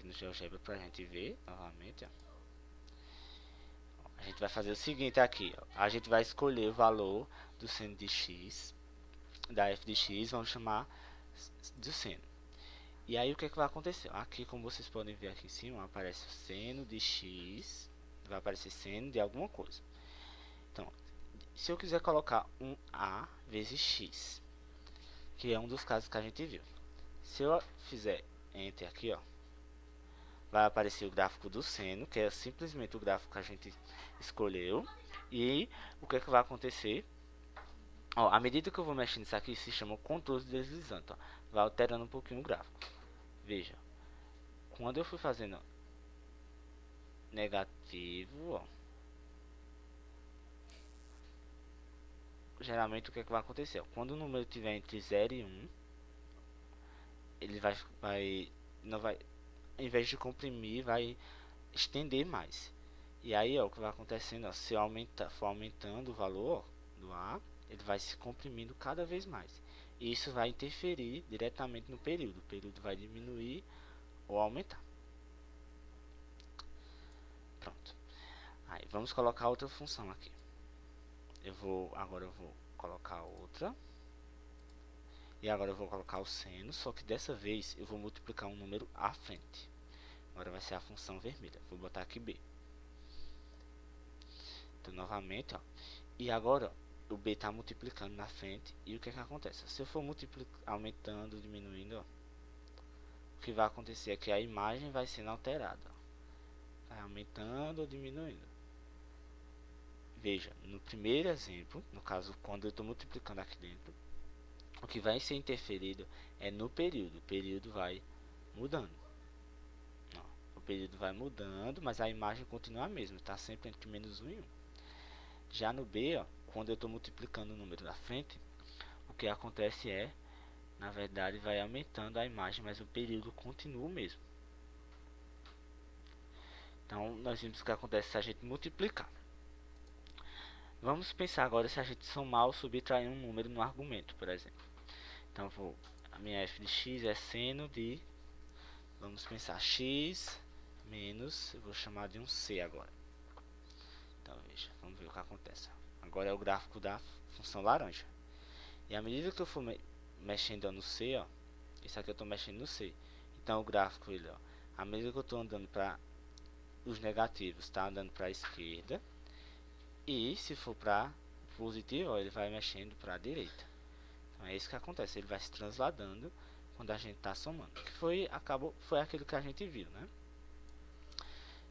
aqui no GeoGebra pra gente ver novamente, ó. A gente vai fazer o seguinte aqui, ó. A gente vai escolher o valor do seno de x, da f de x, vamos chamar do seno. E aí o que é que vai acontecer? Aqui, como vocês podem ver aqui em cima, aparece o seno de x, vai aparecer seno de alguma coisa. Então, se eu quiser colocar um a vezes x, que é um dos casos que a gente viu. Se eu fizer Enter aqui, ó, vai aparecer o gráfico do seno, que é simplesmente o gráfico que a gente escolheu. E o que é que vai acontecer? Ó, à medida que eu vou mexendo isso aqui, se chama contorno deslizante, ó. Vai alterando um pouquinho o gráfico. Veja, quando eu fui fazendo negativo, ó, geralmente o que é que vai acontecer? Ó, quando o número estiver entre 0 e 1, ele não vai, em vez de comprimir, vai estender mais. E aí, ó, o que vai acontecendo, ó, se eu for aumentando o valor do A, ele vai se comprimindo cada vez mais. E isso vai interferir diretamente no período. O período vai diminuir ou aumentar. Pronto. Aí, vamos colocar outra função aqui. Agora eu vou colocar outra. E agora eu vou colocar o seno, só que dessa vez eu vou multiplicar um número à frente. Agora vai ser a função vermelha. Vou botar aqui B. Então, novamente, ó. E agora, ó, o B está multiplicando na frente. E o que é que acontece? Se eu for aumentando, diminuindo, ó, o que vai acontecer é que a imagem vai sendo alterada. Ó. Vai aumentando ou diminuindo. Veja, no primeiro exemplo, no caso, quando eu estou multiplicando aqui dentro, o que vai ser interferido é no período. O período vai mudando. Ó, o período vai mudando, mas a imagem continua a mesma. Está sempre entre menos 1 e 1. Já no B, ó, quando eu estou multiplicando o número da frente, o que acontece é, na verdade, vai aumentando a imagem, mas o período continua o mesmo. Então, nós vimos o que acontece se a gente multiplicar. Vamos pensar agora se a gente somar ou subtrair um número no argumento, por exemplo. Então, a minha f de x é seno de, vamos pensar, x menos, eu vou chamar de um c agora. Então, veja, vamos ver o que acontece. Agora é o gráfico da função laranja. E à medida que eu for mexendo no C, ó, isso aqui eu estou mexendo no C. Então o gráfico, ele, ó, à medida que eu estou andando para os negativos, está andando para a esquerda. E se for para positivo, ó, ele vai mexendo para a direita. Então é isso que acontece, ele vai se transladando quando a gente está somando. Que foi aquilo que a gente viu, né?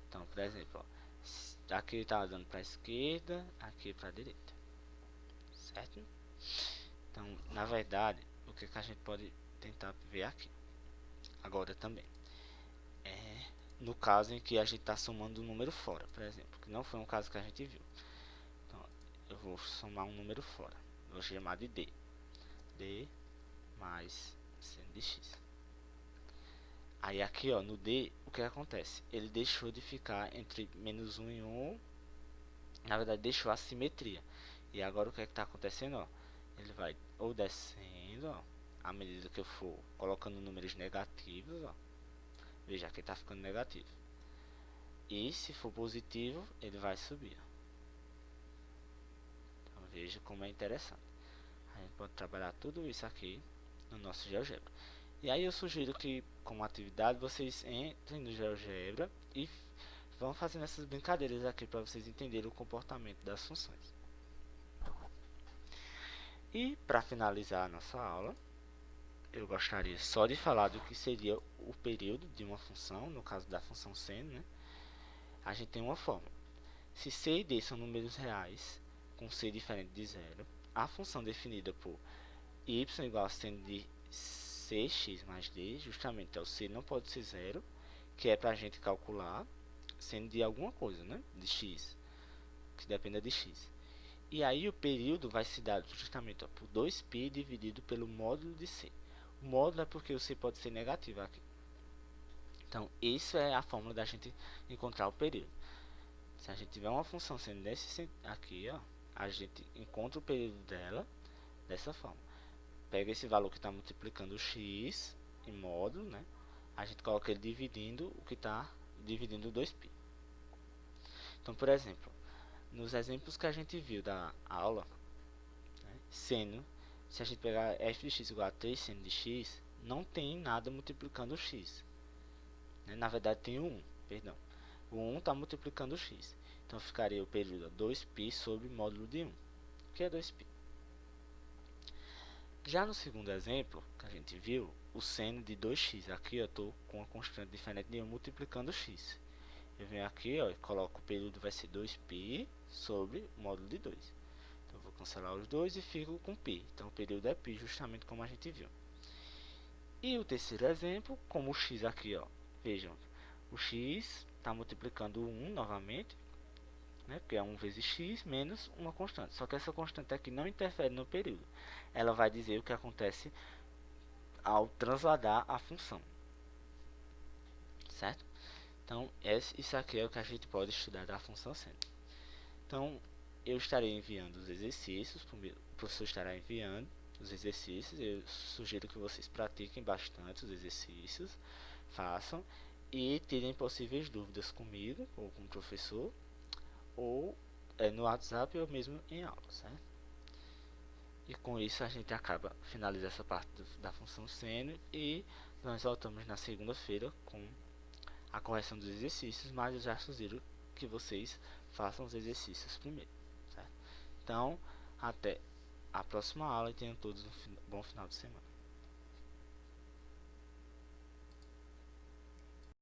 Então, por exemplo, ó, aqui está andando para a esquerda, aqui para a direita. Certo? Então, na verdade, o que a gente pode tentar ver aqui agora também é no caso em que a gente está somando um número fora, por exemplo, que não foi um caso que a gente viu. Então, eu vou somar um número fora, vou chamar de D mais seno de x. Aí aqui, ó, no D, o que acontece? Ele deixou de ficar entre menos 1 e 1, na verdade deixou a simetria. E agora o que está acontecendo, ó? Ele vai ou descendo, ó, à medida que eu for colocando números negativos, ó. Veja, aqui está ficando negativo. E se for positivo, ele vai subir. Então veja como é interessante. A gente pode trabalhar tudo isso aqui no nosso GeoGebra. E aí eu sugiro que, como atividade, vocês entrem no GeoGebra e vão fazendo essas brincadeiras aqui para vocês entenderem o comportamento das funções. E para finalizar a nossa aula, eu gostaria só de falar do que seria o período de uma função, no caso da função seno, né? A gente tem uma fórmula. Se c e d são números reais, com c diferente de zero, a função definida por y igual a seno de cx mais d, justamente o c não pode ser zero, que é para a gente calcular seno de alguma coisa, né? De x, que dependa de x. E aí o período vai se dar justamente, ó, por 2π dividido pelo módulo de c. O módulo é porque o c pode ser negativo aqui. Então, isso é a fórmula da gente encontrar o período. Se a gente tiver uma função sendo desse aqui, ó, a gente encontra o período dela dessa forma. Pega esse valor que está multiplicando o x em módulo, né? a gente coloca ele dividindo o que está dividindo 2π. Então, por exemplo, nos exemplos que a gente viu da aula, né, seno, se a gente pegar f de x igual a 3 seno de x, não tem nada multiplicando o x. Né? Na verdade, tem o 1, perdão. O 1 está multiplicando o x. Então, ficaria o período 2π sobre módulo de 1, que é 2π. Já no segundo exemplo, que a gente viu, o seno de 2x. Aqui eu estou com uma constante diferente de 1 multiplicando o x. Eu venho aqui e coloco o período vai ser 2π sobre o módulo de 2. Então, eu vou cancelar os dois e fico com π. Então, o período é π, justamente como a gente viu. E o terceiro exemplo, como o x aqui, vejam, o x está multiplicando o 1 novamente, né, que é 1 vezes x menos uma constante. Só que essa constante aqui não interfere no período. Ela vai dizer o que acontece ao transladar a função. Certo? Então, isso aqui é o que a gente pode estudar da função seno. Então, eu estarei enviando os exercícios, o professor estará enviando os exercícios. Eu sugiro que vocês pratiquem bastante os exercícios, façam e tirem possíveis dúvidas comigo ou com o professor, ou no WhatsApp ou mesmo em aula, certo? E com isso a gente finaliza essa parte da função seno e nós voltamos na segunda-feira com a correção dos exercícios, mas eu já sugiro que vocês façam os exercícios primeiro, certo? Então, até a próxima aula e tenham todos um bom final de semana.